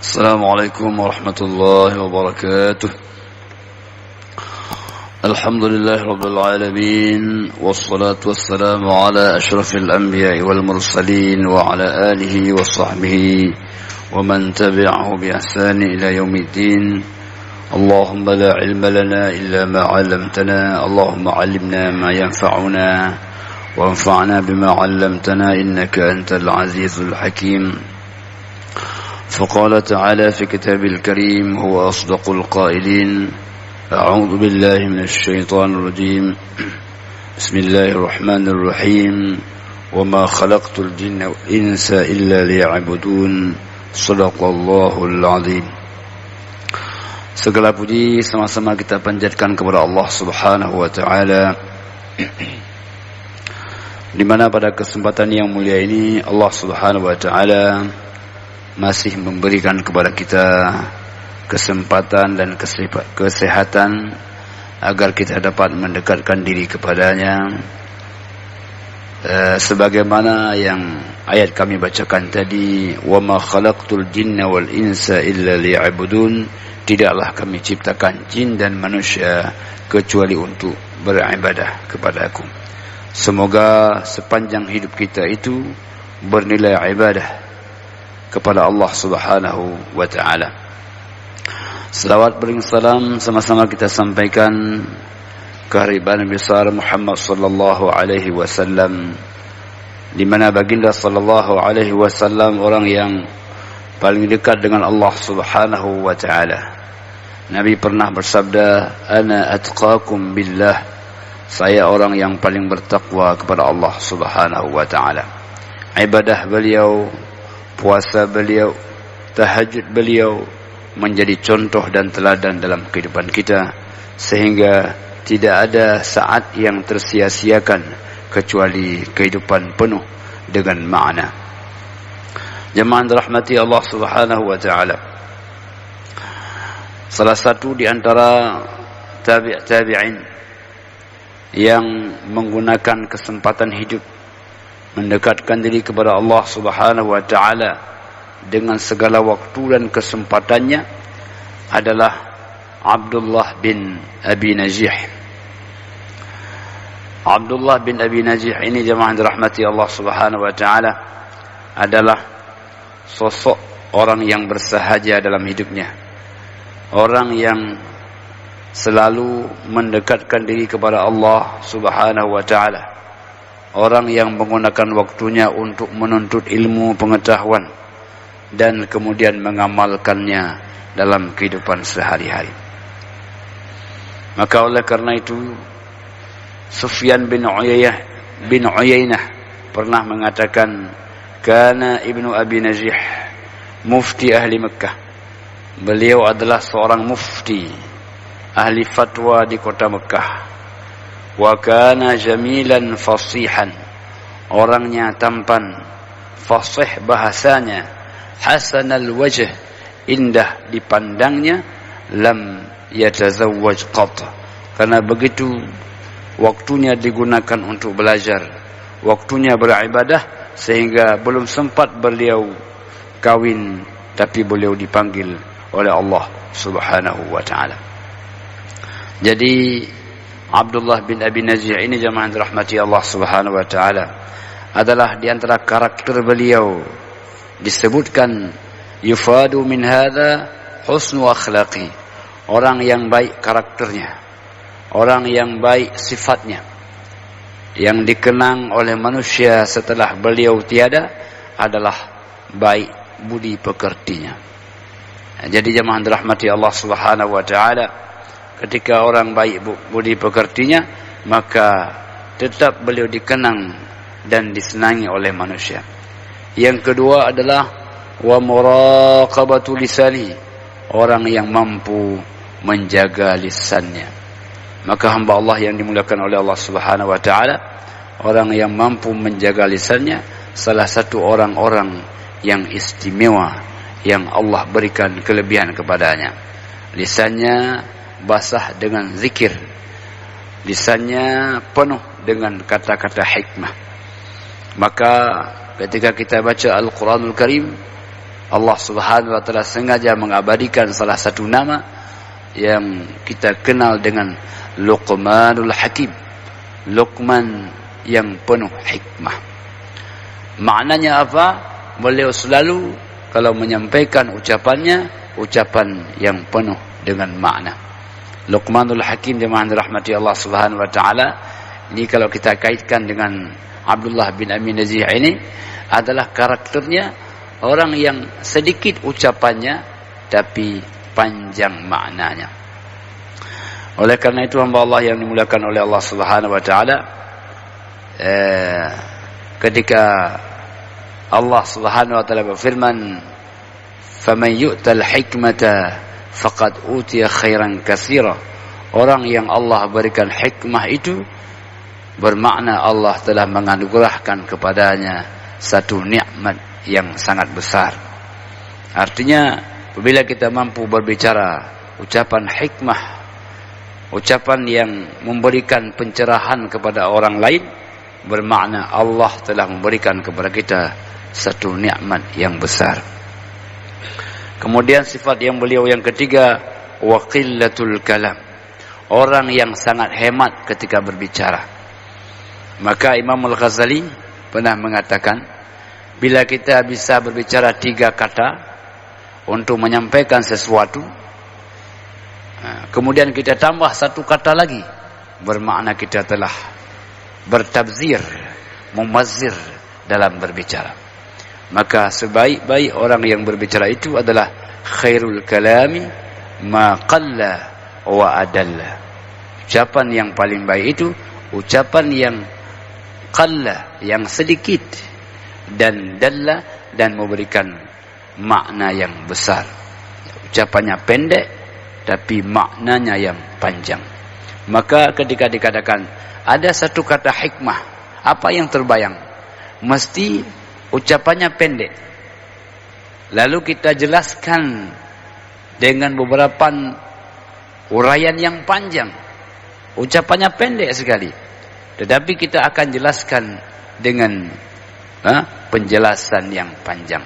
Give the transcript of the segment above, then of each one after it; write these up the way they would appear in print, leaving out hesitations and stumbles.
السلام عليكم ورحمة الله وبركاته. الحمد لله رب العالمين، والصلاة والسلام على أشرف الأنبياء والمرسلين وعلى آله وصحبه ومن تبعه بإحسان إلى يوم الدين. اللهم لا علم لنا إلا ما علمتنا، اللهم علمنا ما ينفعنا وانفعنا بما علمتنا إنك أنت العزيز الحكيم. فقال تعالى في كتاب الكريم: هو أصدق القائلين. أعوذ بالله من الشيطان الرجيم. بسم الله الرحمن الرحيم. وما خلقت الجن والإنس إلا ليعبدون. صدق الله العظيم. Segala puji sama-sama kita panjatkan kepada Allah Subhanahu wa taala, di mana pada kesempatan yang mulia ini Allah Subhanahu wa taala masih memberikan kepada kita kesempatan dan kesehatan agar kita dapat mendekatkan diri kepadanya, sebagaimana yang ayat kami bacakan tadi, wa ma khalaqtul jinna wal insa illa liya'budun. Tidaklah kami ciptakan jin dan manusia kecuali untuk beribadah kepada-Aku. Semoga sepanjang hidup kita itu bernilai ibadah kepada Allah Subhanahu wa taala. Selawat bering salam sama-sama kita sampaikan kehadiran besar Muhammad sallallahu alaihi wasallam, di mana baginda sallallahu alaihi wasallam orang yang paling dekat dengan Allah Subhanahu wa taala. Nabi pernah bersabda, "Ana atqakum billah." Saya orang yang paling bertakwa kepada Allah Subhanahu wa taala. Ibadah beliau, puasa beliau, tahajud beliau menjadi contoh dan teladan dalam kehidupan kita, sehingga tidak ada saat yang tersia-siakan kecuali kehidupan penuh dengan makna. Jemaah dirahmati Allah Subhanahu wa taala, salah satu di antara tabi'in yang menggunakan kesempatan hidup mendekatkan diri kepada Allah Subhanahu wa taala dengan segala waktu dan kesempatannya adalah Abdullah bin Abi Najih. Abdullah bin Abi Najih ini, jemaah dirahmati Allah Subhanahu wa taala, adalah sosok orang yang bersahaja dalam hidupnya, orang yang selalu mendekatkan diri kepada Allah Subhanahu wa taala, orang yang menggunakan waktunya untuk menuntut ilmu pengetahuan dan kemudian mengamalkannya dalam kehidupan sehari-hari. Maka oleh karena itu Sufyan bin Uyainah pernah mengatakan, kana Ibnu Abi Najih mufti ahli Mekah. Beliau adalah seorang mufti, ahli fatwa di kota Mekah. Wa kana jamilan fasihan, orangnya tampan, fasih bahasanya, hasanal wajh, indah dipandangnya, lam yatazawwaj qat, karena begitu waktunya digunakan untuk belajar, waktunya beribadah, sehingga belum sempat beliau kawin, tapi beliau dipanggil oleh Allah Subhanahu wa taala. Jadi Abdullah bin Abi Najih ini, jemaah dirahmati Allah Subhanahu wa taala, adalah di antara karakter beliau disebutkan yufadu min hadza husnu akhlaqi, orang yang baik karakternya, orang yang baik sifatnya, yang dikenang oleh manusia setelah beliau tiada adalah baik budi pekertinya. Jadi jemaah dirahmati Allah Subhanahu wa taala, ketika orang baik budi pekertinya, maka tetap beliau dikenang dan disenangi oleh manusia. Yang kedua adalah wa muraqabatu lisani, orang yang mampu menjaga lisannya. Maka hamba Allah yang dimuliakan oleh Allah Subhanahu wa taala, orang yang mampu menjaga lisannya, salah satu orang-orang yang istimewa yang Allah berikan kelebihan kepadanya. Lisannya basah dengan zikir, lisannya penuh dengan kata-kata hikmah. Maka ketika kita baca Al-Quranul Karim, Allah Subhanahu wa Ta'ala sengaja mengabadikan salah satu nama yang kita kenal dengan Luqmanul Hakim, Luqman yang penuh hikmah. Maknanya apa? Beliau selalu kalau menyampaikan ucapannya, ucapan yang penuh dengan makna. Luqmanul Hakim jemaah rahmati Allah Subhanahu wa Ta'ala, ini kalau kita kaitkan dengan Abdullah bin Abi Najih ini adalah karakternya orang yang sedikit ucapannya tapi panjang maknanya. Oleh karena itu hamba Allah yang dimuliakan oleh Allah Subhanahu wa Ta'ala, ketika Allah Subhanahu wa Ta'ala berfirman, "Faman yu'tal hikmata faqad utiya khairan katsira." Orang yang Allah berikan hikmah itu bermakna Allah telah menganugerahkan kepadanya satu nikmat yang sangat besar. Artinya apabila kita mampu berbicara ucapan hikmah, ucapan yang memberikan pencerahan kepada orang lain, bermakna Allah telah memberikan kepada kita satu nikmat yang besar. Kemudian sifat yang beliau yang ketiga, wa qillatul kalam, orang yang sangat hemat ketika berbicara. Maka Imam Al-Ghazali pernah mengatakan, bila kita bisa berbicara 3 kata untuk menyampaikan sesuatu, kemudian kita tambah 1 kata lagi, bermakna kita telah bertabzir, mumazir dalam berbicara. Maka sebaik-baik orang yang berbicara itu adalah khairul kalami ma qalla wa adalla. Ucapan yang paling baik itu ucapan yang qalla, yang sedikit, dan dalla, dan memberikan makna yang besar. Ucapannya pendek tapi maknanya yang panjang. Maka ketika dikatakan ada 1 kata hikmah, apa yang terbayang? Mesti ucapannya pendek. Lalu kita jelaskan dengan beberapa uraian yang panjang. Ucapannya pendek sekali, tetapi kita akan jelaskan dengan penjelasan yang panjang.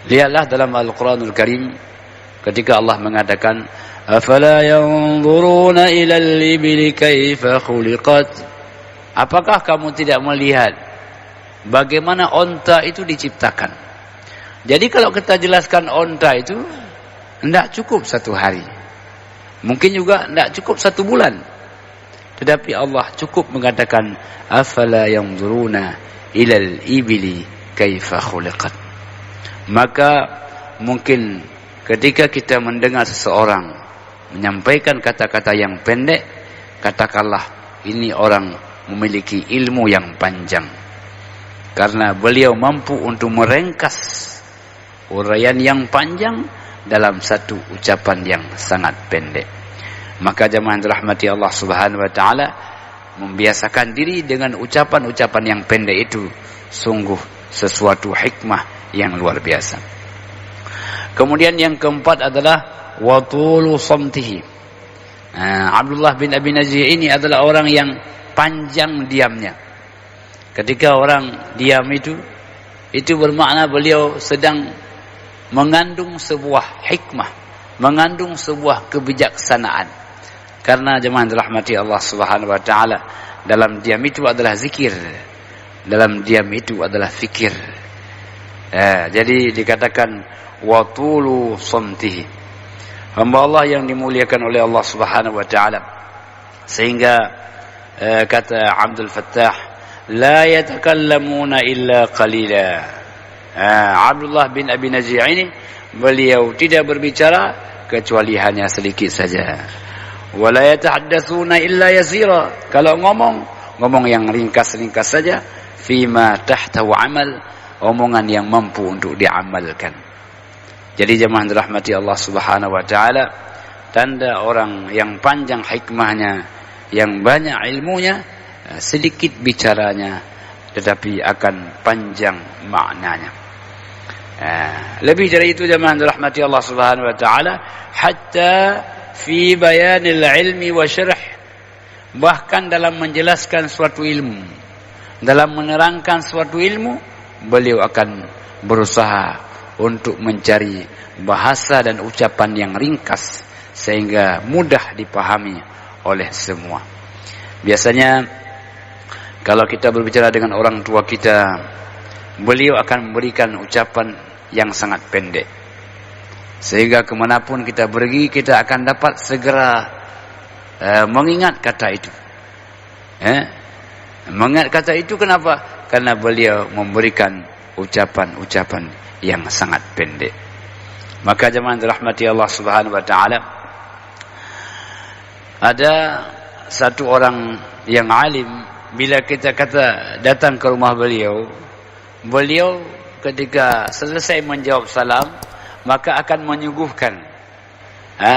Lihatlah dalam Al-Quranul Karim ketika Allah mengatakan, "Afala yanzuruna ilal ibli kaifa khuliqat?" Apakah kamu tidak melihat bagaimana onta itu diciptakan? Jadi kalau kita jelaskan onta itu tidak cukup 1 hari, mungkin juga tidak cukup 1 bulan, tetapi Allah cukup mengatakan, "Afala yanzuruna ilal ibli kaifa khuliqat." Maka mungkin ketika kita mendengar seseorang menyampaikan kata-kata yang pendek, katakanlah ini orang memiliki ilmu yang panjang, karena beliau mampu untuk merengkas uraian yang panjang dalam 1 ucapan yang sangat pendek. Maka jemaah dirahmati Allah Subhanahu wa Ta'ala, membiasakan diri dengan ucapan-ucapan yang pendek itu sungguh sesuatu hikmah yang luar biasa. Kemudian yang keempat adalah watulu samtihi. Abdullah bin Abi Najih ini adalah orang yang panjang diamnya. Ketika orang diam itu bermakna beliau sedang mengandung sebuah hikmah, mengandung sebuah kebijaksanaan. Karena jemaah dirahmati Allah Subhanahu wa Ta'ala, dalam diam itu adalah zikir, dalam diam itu adalah fikir. Jadi dikatakan watulu samtihi, hamba Allah yang dimuliakan oleh Allah Subhanahu wa Ta'ala, sehingga kata Abdul Fattah, la yatakallamuna illa qalila. Abdullah bin Abi Najih ini beliau tidak berbicara kecuali hanya sedikit saja. Wala yatahaddatsuna illa yasira. Kalau ngomong yang ringkas-ringkas saja. Fima tahtahu amal, omongan yang mampu untuk diamalkan. Jadi jemaah dirahmati Allah Subhanahu wa Ta'ala, tanda orang yang panjang hikmahnya, yang banyak ilmunya, sedikit bicaranya, tetapi akan panjang maknanya. Lebih dari itu jemaah dirahmati Allah Subhanahu wa Ta'ala, hatta fi bayanil ilmi wa syarh, bahkan dalam menjelaskan suatu ilmu, dalam menerangkan suatu ilmu, beliau akan berusaha untuk mencari bahasa dan ucapan yang ringkas sehingga mudah dipahami oleh semua. Biasanya kalau kita berbicara dengan orang tua kita, beliau akan memberikan ucapan yang sangat pendek, sehingga kemanapun kita pergi, kita akan dapat segera mengingat kata itu. Mengingat kata itu kenapa? Karena beliau memberikan ucapan-ucapan yang sangat pendek. Maka jemaah dirahmati Allah Subhanahu wa taala, ada satu orang yang alim, bila kita kata datang ke rumah beliau, beliau ketika selesai menjawab salam, maka akan menyuguhkan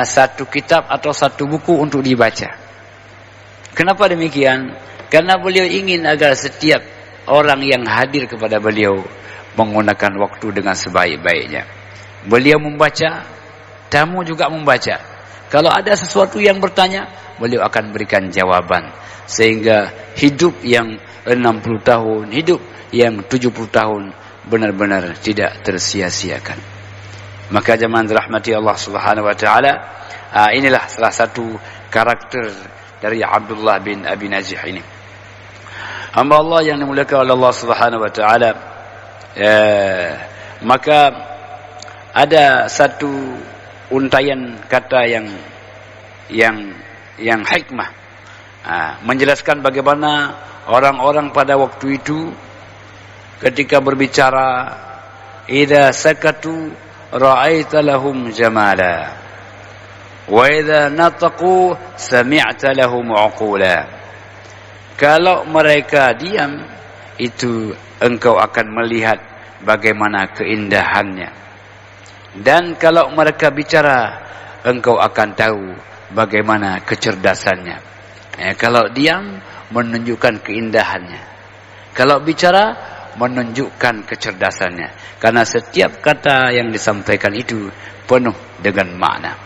satu kitab atau satu buku untuk dibaca. Kenapa demikian? Karena beliau ingin agar setiap orang yang hadir kepada beliau menggunakan waktu dengan sebaik-baiknya. Beliau membaca, tamu juga membaca. Kalau ada sesuatu yang bertanya, beliau akan berikan jawaban. Sehingga hidup yang 60 tahun, hidup yang 70 tahun benar-benar tidak tersia-siakan. Maka jemaah rahmati Allah Subhanahu wa taala, inilah salah satu karakter dari Abdullah bin Abi Najih ini. Hamba Allah yang dimuliakan oleh Allah Subhanahu wa taala, maka ada satu untaian kata yang hikmah, menjelaskan bagaimana orang-orang pada waktu itu ketika berbicara, idza sakatu ra'aita lahum jamala wa idza nataqu sami'ta lahum uqula. Kalau mereka diam, itu engkau akan melihat bagaimana keindahannya. Dan kalau mereka bicara, engkau akan tahu bagaimana kecerdasannya. Kalau diam, menunjukkan keindahannya. Kalau bicara, menunjukkan kecerdasannya. Karena setiap kata yang disampaikan itu penuh dengan makna.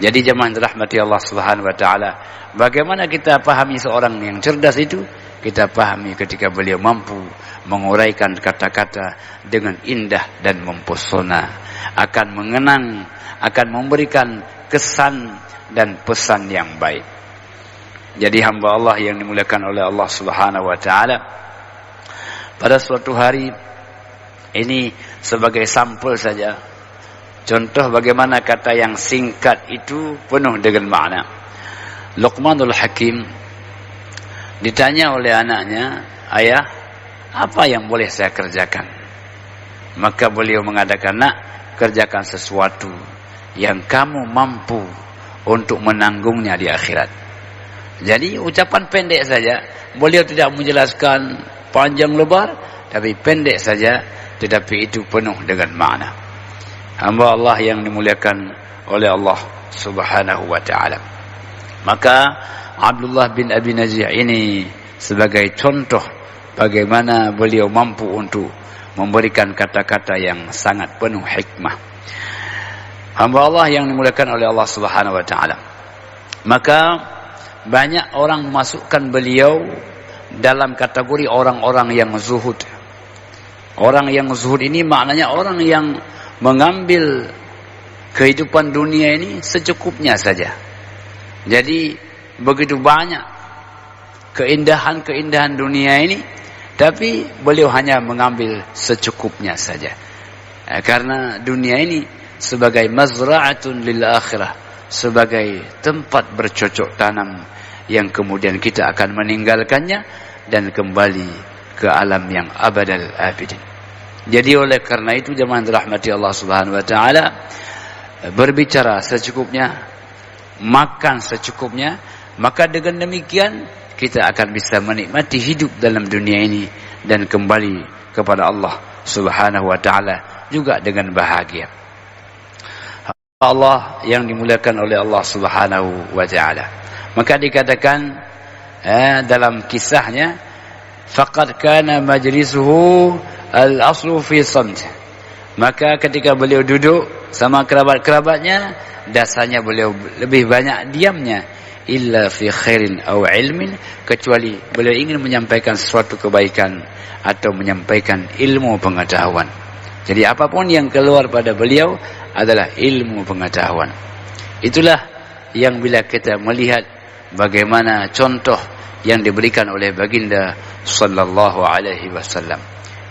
Jadi jemaah dirahmati Allah Subhanahu wa taala, bagaimana kita pahami seorang yang cerdas itu? Kita pahami ketika beliau mampu menguraikan kata-kata dengan indah dan mempesona, akan mengenang, akan memberikan kesan dan pesan yang baik. Jadi hamba Allah yang dimuliakan oleh Allah Subhanahu wa taala, pada suatu hari ini sebagai sampel saja, contoh bagaimana kata yang singkat itu penuh dengan makna. Luqmanul Hakim ditanya oleh anaknya, ayah, apa yang boleh saya kerjakan? Maka beliau mengatakan, nak, kerjakan sesuatu yang kamu mampu untuk menanggungnya di akhirat. Jadi ucapan pendek saja, beliau tidak menjelaskan panjang lebar, tapi pendek saja, tetapi itu penuh dengan makna. Hamba Allah yang dimuliakan oleh Allah Subhanahu wa taala. Maka Abdullah bin Abi Najih ini sebagai contoh bagaimana beliau mampu untuk memberikan kata-kata yang sangat penuh hikmah. Hamba Allah yang dimuliakan oleh Allah Subhanahu wa taala. Maka banyak orang memasukkan beliau dalam kategori orang-orang yang zuhud. Orang yang zuhud ini maknanya orang yang mengambil kehidupan dunia ini secukupnya saja. Jadi begitu banyak keindahan-keindahan dunia ini, tapi beliau hanya mengambil secukupnya saja. Karena dunia ini sebagai mazra'atun lil akhirah, sebagai tempat bercocok tanam yang kemudian kita akan meninggalkannya dan kembali ke alam yang abadal abidin. Jadi oleh karena itu jemaah rahmati Allah Subhanahu wa taala, berbicara secukupnya, makan secukupnya, maka dengan demikian kita akan bisa menikmati hidup dalam dunia ini dan kembali kepada Allah Subhanahu wa taala juga dengan bahagia. Allah yang dimuliakan oleh Allah Subhanahu wa taala. Maka dikatakan dalam kisahnya, faqad kana majlisuhu al-aslu fi samt. Maka ketika beliau duduk sama kerabat-kerabatnya, dasarnya beliau lebih banyak diamnya. illa fi khairin aw ilmin, kecuali beliau ingin menyampaikan sesuatu kebaikan atau menyampaikan ilmu pengetahuan. Jadi apapun yang keluar pada beliau adalah ilmu pengetahuan. Itulah yang bila kita melihat bagaimana contoh yang diberikan oleh baginda sallallahu alaihi wasallam.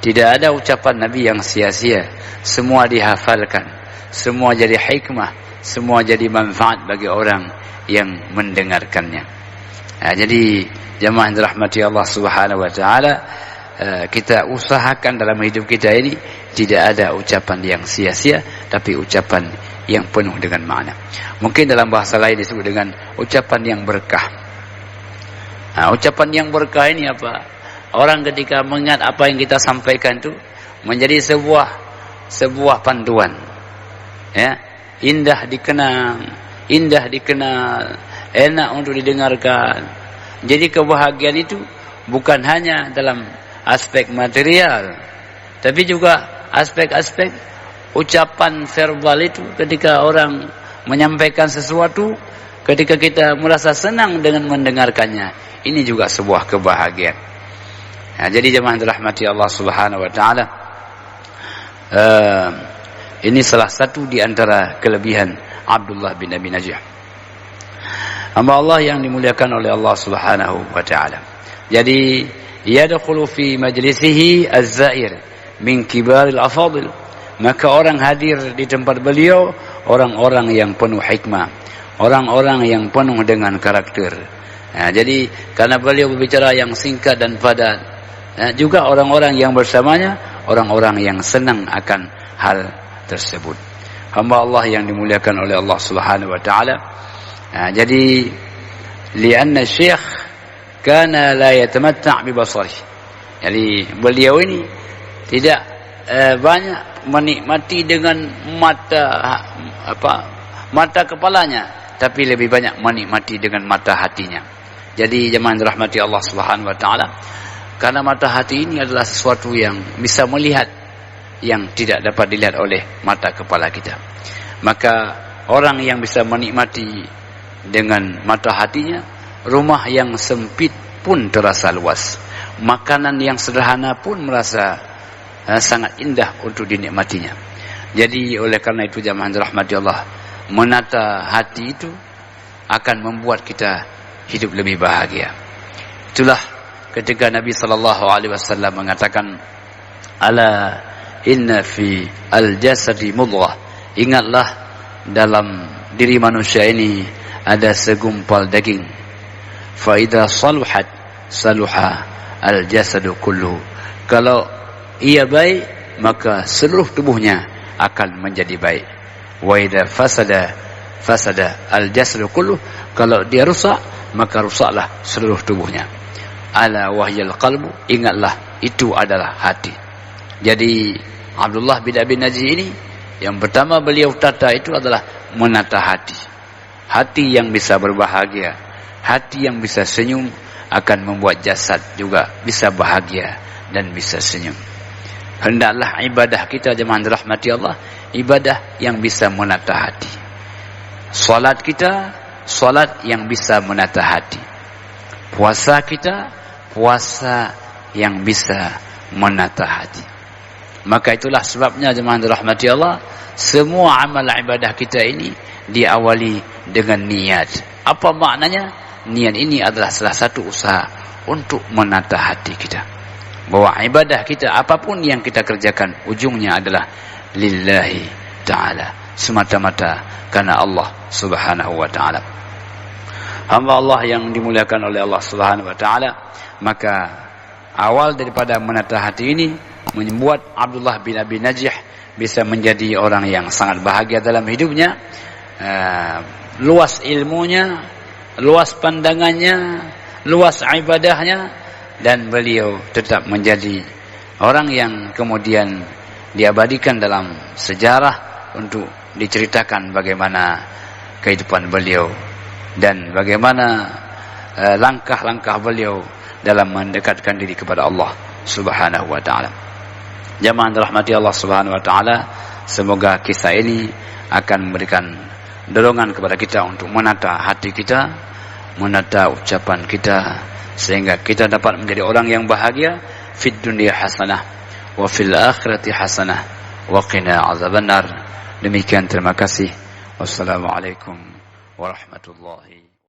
Tidak ada ucapan Nabi yang sia-sia, semua dihafalkan, semua jadi hikmah, semua jadi manfaat bagi orang yang mendengarkannya. Jadi jemaah yang dirahmati Allah Subhanahu wa taala, kita usahakan dalam hidup kita ini tidak ada ucapan yang sia-sia, tapi ucapan yang penuh dengan makna. Mungkin dalam bahasa lain disebut dengan ucapan yang berkah. Ucapan yang berkah ini apa? Orang ketika mengingat apa yang kita sampaikan itu menjadi sebuah panduan. Ya, indah dikenang, enak untuk didengarkan. Jadi kebahagiaan itu bukan hanya dalam aspek material, tapi juga aspek-aspek ucapan verbal itu. Ketika orang menyampaikan sesuatu, ketika kita merasa senang dengan mendengarkannya, ini juga sebuah kebahagiaan. Jadi jemaah dirahmati Allah Subhanahu wa taala, ini salah satu di antara kelebihan Abdullah bin Abi Najih, hamba Allah yang dimuliakan oleh Allah Subhanahu wa taala. Jadi yadkhulu fi majlisihi az-zair min kibaril afadil, maka orang hadir di tempat beliau orang-orang yang penuh hikmah, orang-orang yang penuh dengan karakter. Jadi karena beliau berbicara yang singkat dan padat, juga orang-orang yang bersamanya orang-orang yang senang akan hal tersebut. Hamba Allah yang dimuliakan oleh Allah Subhanahu wa taala. Jadi lianna syekh kana la yatamatta' bi basarih. Jadi beliau ini tidak banyak menikmati dengan mata kepalanya, tapi lebih banyak menikmati dengan mata hatinya. Jadi jemaah dirahmati Allah Subhanahu wa taala, karena mata hati ini adalah sesuatu yang bisa melihat yang tidak dapat dilihat oleh mata kepala kita. Maka orang yang bisa menikmati dengan mata hatinya, rumah yang sempit pun terasa luas, makanan yang sederhana pun merasa sangat indah untuk dinikmatinya. Jadi oleh karena itu jemaah dirahmati Allah, menata hati itu akan membuat kita hidup lebih bahagia. Itulah ketika Nabi sallallahu alaihi wasallam mengatakan, ala inna fi al-jasadi mudghah, ingatlah dalam diri manusia ini ada segumpal daging, fa idza saluhat saluha al-jasadu kullu, kalau ia baik maka seluruh tubuhnya akan menjadi baik. Wa idza fasada al-jasadu kullu, kalau dia rusak maka rusaklah seluruh tubuhnya. Ala wahyal qalbu, ingatlah itu adalah hati. Jadi Abdullah bin Abi Najih ini yang pertama beliau tata itu adalah menata hati. Hati yang bisa berbahagia, hati yang bisa senyum akan membuat jasad juga bisa bahagia dan bisa senyum. Hendaklah ibadah kita jemaah dirahmati Allah, ibadah yang bisa menata hati. Salat kita, salat yang bisa menata hati. Puasa kita, puasa yang bisa menata hati. Maka itulah sebabnya jemaah dirahmati Allah, semua amal ibadah kita ini diawali dengan niat. Apa maknanya? Niat ini adalah salah satu usaha untuk menata hati kita, bahwa ibadah kita apapun yang kita kerjakan ujungnya adalah lillahi ta'ala, semata-mata karena Allah Subhanahu wa ta'ala. Hamba Allah yang dimuliakan oleh Allah Subhanahu wa ta'ala, maka awal daripada menata hati ini membuat Abdullah bin Abi Najih bisa menjadi orang yang sangat bahagia dalam hidupnya. Luas ilmunya, luas pandangannya, luas ibadahnya, dan beliau tetap menjadi orang yang kemudian diabadikan dalam sejarah untuk diceritakan bagaimana kehidupan beliau dan bagaimana langkah-langkah beliau dalam mendekatkan diri kepada Allah Subhanahu wa ta'ala. Jamaah dirahmati Allah Subhanahu wa ta'ala, semoga kisah ini akan memberikan dorongan kepada kita untuk menata hati kita, menata ucapan kita sehingga kita dapat menjadi orang yang bahagia fid dunya hasanah wa fil akhirati hasanah wa qina azabannar. Demikian, terima kasih. Wassalamualaikum warahmatullahi